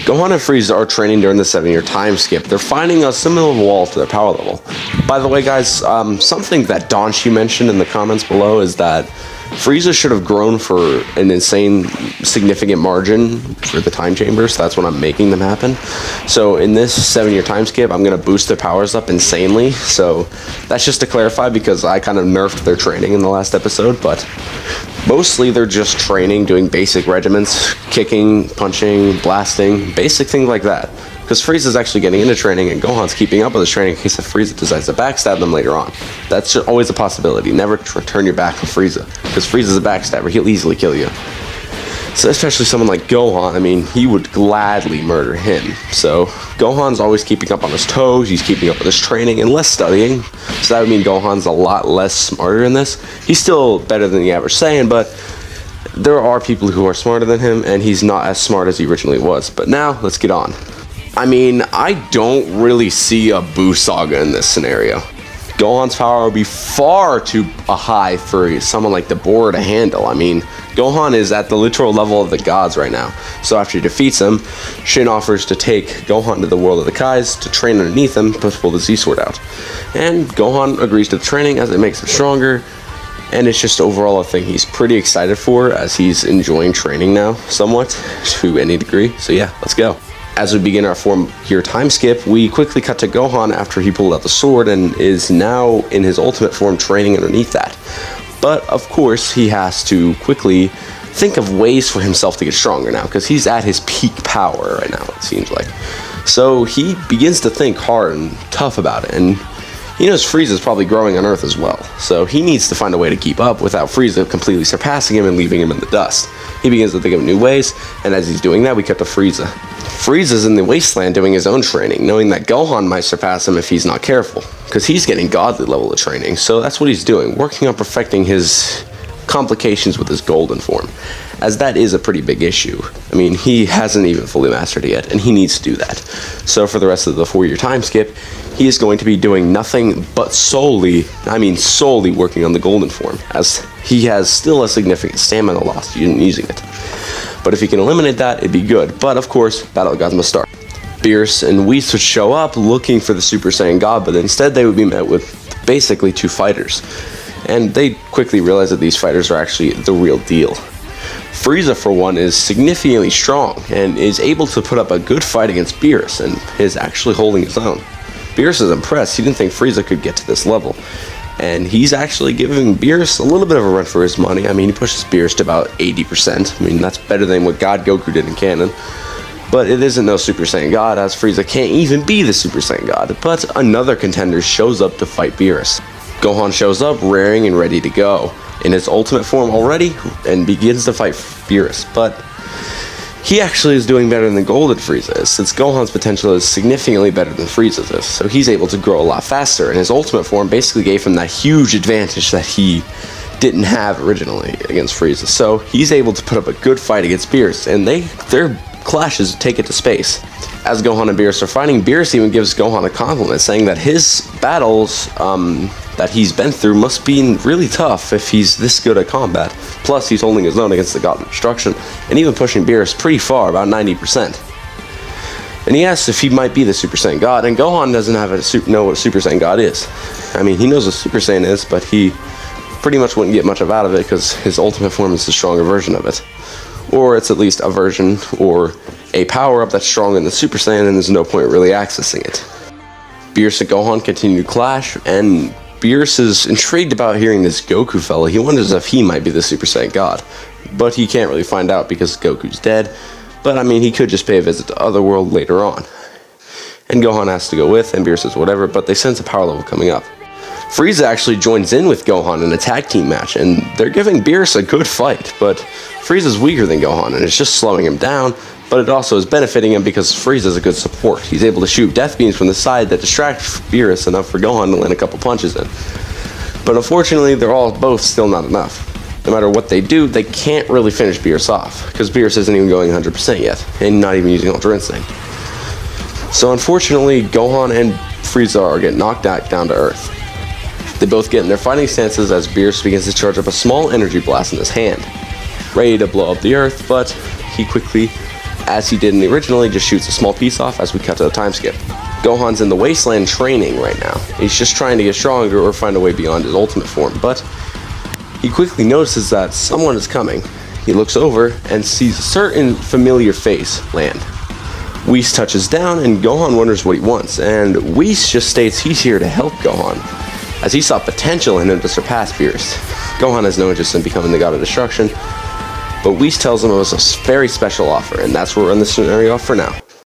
Gohan and Frieza are training during the 7-year time skip. They're finding a similar wall to their power level. By the way, guys, something that Donchi mentioned in the comments below is that Frieza should have grown for an insane, significant margin for the time chamber, so that's what I'm making them happen. So in this 7-year time skip, I'm going to boost their powers up insanely. So that's just to clarify, because I kind of nerfed their training in the last episode, but mostly they're just training, doing basic regiments, kicking, punching, blasting, basic things like that. Because Frieza's actually getting into training, and Gohan's keeping up with his training in case if Frieza decides to backstab them later on. That's always a possibility. Never turn your back on Frieza, because Frieza's a backstabber. He'll easily kill you. So especially someone like Gohan, I mean, he would gladly murder him. So Gohan's always keeping up on his toes, he's keeping up with his training and less studying. So that would mean Gohan's a lot less smarter in this. He's still better than the average Saiyan, but there are people who are smarter than him, and he's not as smart as he originally was. But now, let's get on. I mean, I don't really see a Buu Saga in this scenario. Gohan's power would be far too high for someone like the Boar to handle. I mean, Gohan is at the literal level of the gods right now. So after he defeats him, Shin offers to take Gohan to the world of the Kais to train underneath him to pull the Z-Sword out. And Gohan agrees to the training as it makes him stronger. And it's just overall a thing he's pretty excited for, as he's enjoying training now somewhat to any degree. So yeah, let's go. As we begin our 4-year time skip, we quickly cut to Gohan after he pulled out the sword and is now in his ultimate form training underneath that. But of course, he has to quickly think of ways for himself to get stronger now, because he's at his peak power right now, it seems like. So he begins to think hard and tough about it, and he knows Frieza's probably growing on Earth as well, so he needs to find a way to keep up without Frieza completely surpassing him and leaving him in the dust. He begins to think of new ways, and as he's doing that, we cut to Frieza. Frieza's in the wasteland doing his own training, knowing that Gohan might surpass him if he's not careful, because he's getting godly level of training, so that's what he's doing, working on perfecting his complications with his golden form, as that is a pretty big issue. I mean, he hasn't even fully mastered it yet, and he needs to do that. So for the rest of the 4-year time skip, he is going to be doing nothing but solely working on the golden form, as he has still a significant stamina loss using it. But if he can eliminate that, it'd be good. But of course, Battle of Gods must start. Beerus and Whis would show up looking for the Super Saiyan God, but instead they would be met with basically 2 fighters. And they quickly realize that these fighters are actually the real deal. Frieza, for one, is significantly strong and is able to put up a good fight against Beerus and is actually holding his own. Beerus is impressed. He didn't think Frieza could get to this level. And he's actually giving Beerus a little bit of a run for his money. I mean, he pushes Beerus to about 80%. I mean, that's better than what God Goku did in canon. But it isn't no Super Saiyan God, as Frieza can't even be the Super Saiyan God. But another contender shows up to fight Beerus. Gohan shows up, raring and ready to go, in his ultimate form already, and begins to fight Beerus. But he actually is doing better than Golden Frieza is, since Gohan's potential is significantly better than Frieza's is, so he's able to grow a lot faster, and his ultimate form basically gave him that huge advantage that he didn't have originally against Frieza. So he's able to put up a good fight against Beerus, and their clashes take it to space. As Gohan and Beerus are fighting, Beerus even gives Gohan a compliment, saying that his battles that he's been through must be really tough if he's this good at combat. Plus, he's holding his own against the God of Destruction, and even pushing Beerus pretty far, about 90%. And he asks if he might be the Super Saiyan God, and Gohan doesn't know what a Super Saiyan God is. I mean, he knows what Super Saiyan is, but he pretty much wouldn't get much out of it, because his ultimate form is the stronger version of it. Or it's at least a version, or a power-up that's stronger than the Super Saiyan, and there's no point really accessing it. Beerus and Gohan continue to clash, and Beerus is intrigued about hearing this Goku fella. He wonders if he might be the Super Saiyan God, but he can't really find out because Goku's dead. But I mean, he could just pay a visit to Otherworld later on. And Gohan has to go with, and Beerus says whatever, but they sense a power level coming up. Frieza actually joins in with Gohan in a tag team match, and they're giving Beerus a good fight, but Frieza's weaker than Gohan, and it's just slowing him down, but it also is benefiting him because Frieza's a good support. He's able to shoot death beams from the side that distract Beerus enough for Gohan to land a couple punches in. But unfortunately, they're both still not enough. No matter what they do, they can't really finish Beerus off, because Beerus isn't even going 100% yet, and not even using Ultra Instinct. So unfortunately, Gohan and Frieza are getting knocked down to Earth. They both get in their fighting stances as Beerus begins to charge up a small energy blast in his hand, ready to blow up the Earth, but he quickly as he did in the original, he just shoots a small piece off as we cut to the time skip. Gohan's in the wasteland training right now. He's just trying to get stronger or find a way beyond his ultimate form, but he quickly notices that someone is coming. He looks over and sees a certain familiar face land. Whis touches down and Gohan wonders what he wants, and Whis just states he's here to help Gohan, as he saw potential in him to surpass Beerus. Gohan has no interest in becoming the god of destruction, but Whis tells him it was a very special offer, and that's where we're in this scenario off for now.